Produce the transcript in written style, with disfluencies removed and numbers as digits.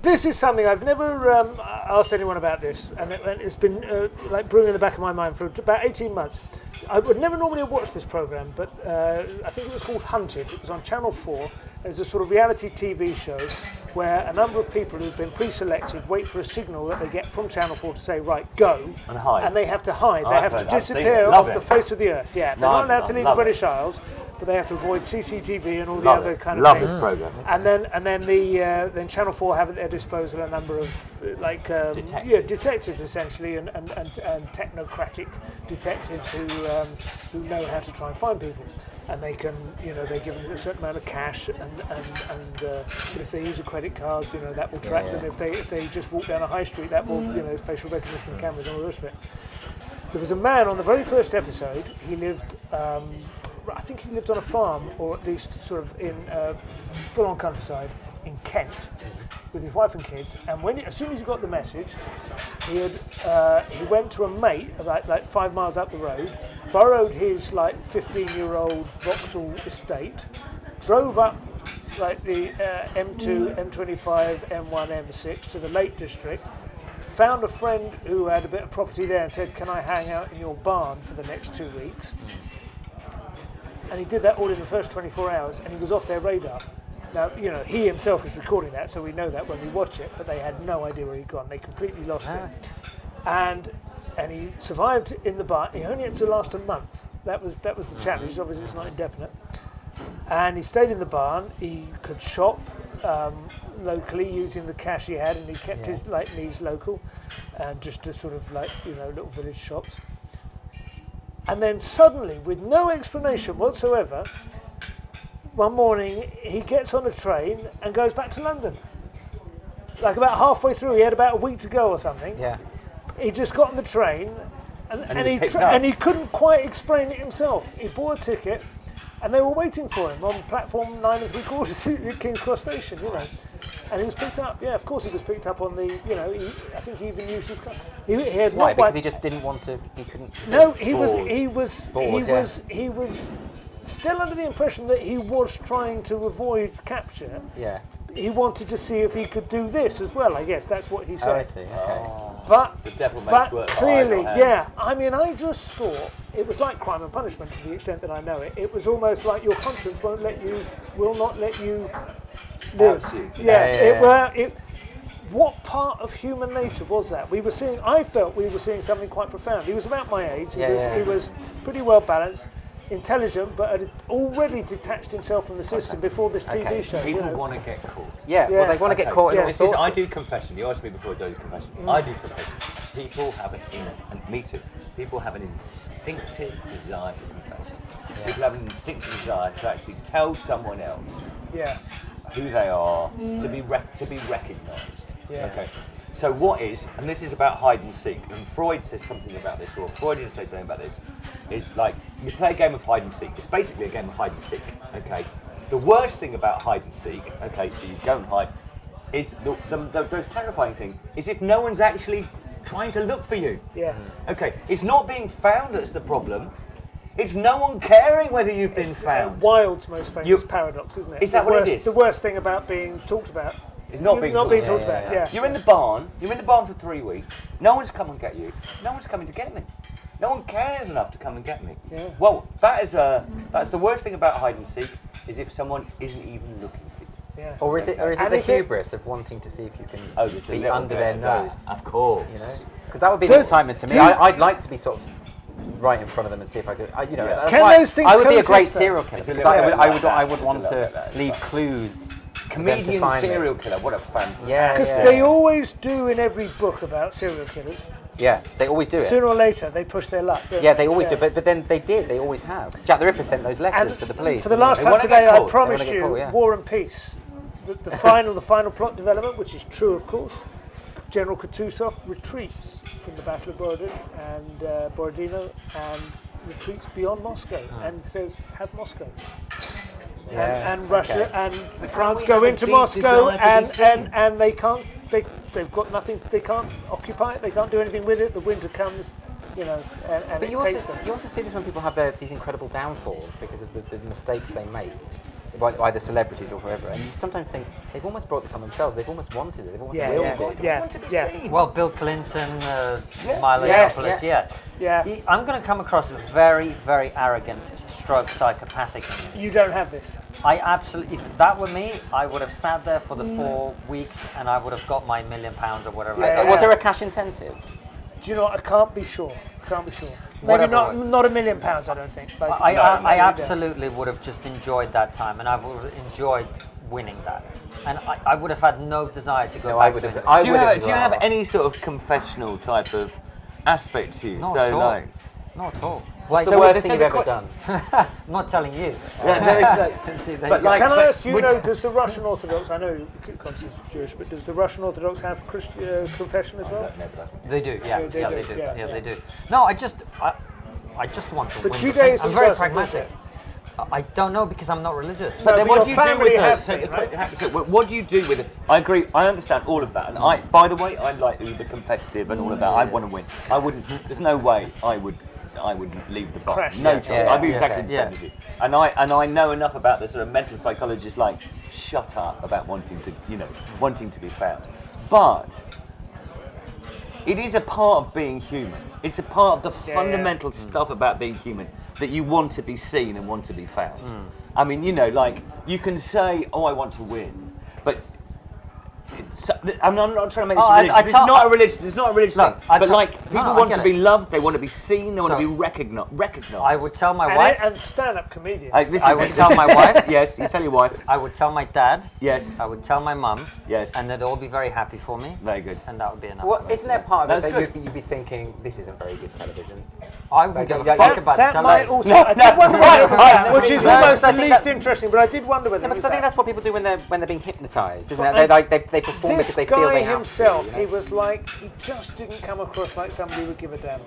This is something I've never asked anyone about this, and it's been like brewing in the back of my mind for about 18 months. I would never normally have watched this programme, but I think it was called Hunted. It was on Channel 4. It was a sort of reality TV show where a number of people who've been pre-selected wait for a signal that they get from Channel 4 to say, right, go. And hide. And they have to hide. Oh, they have to disappear off the face of the earth. Yeah, they're not allowed to leave the British Isles, but they have to avoid CCTV and all the other kind of things. Love this programme. And then Channel 4 have at their disposal a number of detectives essentially, and technocratic detectives who know how to try and find people. And they can, they give them a certain amount of cash, but if they use a credit card, that will track them. If they just walk down a high street, that will, facial recognition cameras and all the rest of it. There was a man on the very first episode. He lived, I think he lived on a farm, or at least sort of in full-on countryside in Kent, with his wife and kids. And as soon as he got the message, he went to a mate about like 5 miles up the road, borrowed his 15-year-old Vauxhall estate, drove up like the M2, M25, M1, M6 to the Lake District, found a friend who had a bit of property there and said, can I hang out in your barn for the next 2 weeks? And he did that all in the first 24 hours, and he was off their radar. Now, he himself is recording that, so we know that when we watch it, but they had no idea where he'd gone. They completely lost him. And he survived in the barn. He only had to last a month. That was the challenge. Obviously, it's not indefinite. And he stayed in the barn. He could shop locally using the cash he had, and he kept his needs local, and just to sort of little village shops. And then suddenly, with no explanation whatsoever, one morning he gets on a train and goes back to London. Like about halfway through, he had about a week to go or something. Yeah. He just got on the train, and he couldn't quite explain it himself. He bought a ticket, and they were waiting for him on platform 9 3/4 at King's Cross Station, And he was picked up. Yeah, of course he was picked up on the. I think he even used his car. He had Why? Because he just didn't want to. He couldn't. No, he was still under the impression that he was trying to avoid capture. Yeah. He wanted to see if he could do this as well. I guess that's what he said. Oh, I see. Okay. But the devil makes work clearly, I mean, I just thought it was like Crime and Punishment to the extent that I know it. It was almost like your conscience will not let you live. What part of human nature was that? I felt we were seeing something quite profound. He was about my age. He was pretty well balanced, intelligent, but had already detached himself from the system before this TV show. People want to get caught. Well, they want to get caught. I do confession. You asked me before I do confession. I do confession. People have me too. People have an instinctive desire to confess. People have an instinctive desire to actually tell someone else who they are, to be recognised. Okay. So what is, and this is about hide and seek, and Freud says something about this, or Freudian says something about this, is like, you play a game of hide and seek. It's basically a game of hide and seek, okay? The worst thing about hide and seek, okay, so you go and hide, is the most terrifying thing, is if no one's actually trying to look for you. Yeah. Okay, it's not being found that's the problem. It's no one caring whether you've been found. Wilde's most famous paradox, isn't it? Is that what it is? The worst thing about being talked about. It's not being talked about. Yeah. You're in the barn. You're in the barn for 3 weeks. No one's come and get you. No one's coming to get me. No one cares enough to come and get me. Yeah. Well, that's the worst thing about hide and seek, is if someone isn't even looking for you. Yeah. Or is it the hubris of wanting to see if you can be under their nose? Of course. Because that would be the excitement to me. I'd like to be sort of right in front of them and see if I could. That's Can why those things I would be a great coexist, serial killer, because I would want to leave clues. Comedian serial killer, what a fantastic. Because they always do in every book about serial killers. Yeah, they always do it. Sooner or later, they push their luck. They always do, but then they always have. Jack the Ripper sent those letters to the police. For the last time today, I promised you War and Peace. The final plot development, which is true, of course. General Kutuzov retreats from the Battle of Borodino and retreats beyond Moscow and says, have Moscow. And Russia and France go into Moscow and they can't. They've got nothing. They can't occupy it. They can't do anything with it. The winter comes, and but it takes them. You also see this when people have these incredible downfalls because of the mistakes they make. either celebrities or whoever, and you sometimes think they've almost brought this on themselves. They've almost wanted it. They've almost willed it. They want to be seen. Well, Bill Clinton, Milo Yiannopoulos, I'm going to come across very, very arrogant, stroke psychopathic. You don't have this. I absolutely, if that were me, I would have sat there for the 4 weeks and I would have got my £1 million or whatever. Was there a cash incentive? Do you know what? I can't be sure. Maybe not £1 million, I don't think. But I absolutely would have just enjoyed that time, and I would have enjoyed winning that. And I would have had no desire to go back to it. Do you have any sort of confessional type of aspect to you? Not at all. Not at all. What's the worst thing you've ever done? I'm not telling you. But like, can I ask you, does the Russian Orthodox, I know Konstantin's Jewish, but does the Russian Orthodox have confession as well? They do, they do. No, I just want to win. But Judaism I'm very doesn't, pragmatic. I don't know because I'm not religious. But then what do you do with it? So what do you do with it? I agree. I understand all of that, and by the way, I'm like uber competitive and all of that. I want to win. I wouldn't. There's no way I would leave the bar. No chance. I'd be exactly the same as you. And I know enough about the sort of mental psychologists like shut up about wanting to be found. But it is a part of being human. It's a part of the fundamental stuff about being human that you want to be seen and want to be found. I mean, like you can say, "Oh, I want to win," but I'm not trying to make this religious. It's not a religion. It's not a religious thing. But like, people want to be loved. They want to be seen. They want to be recognised. I would tell my wife. And stand-up comedians. I would tell my wife. Yes, you tell your wife. I would tell my dad. Yes. I would tell my mum. Yes. And they'd all be very happy for me. Very good. And that would be enough. Well, isn't there part of it That's that you'd be thinking, this isn't very good television? I would give a fuck about that television. might also. I did wonder whether it was that, which is almost the least interesting. But I did wonder whether. Because I think that's what people do when they're being hypnotised, isn't it? They perform because they feel they have to. Himself, he was like, he just didn't come across like somebody who would give a damn.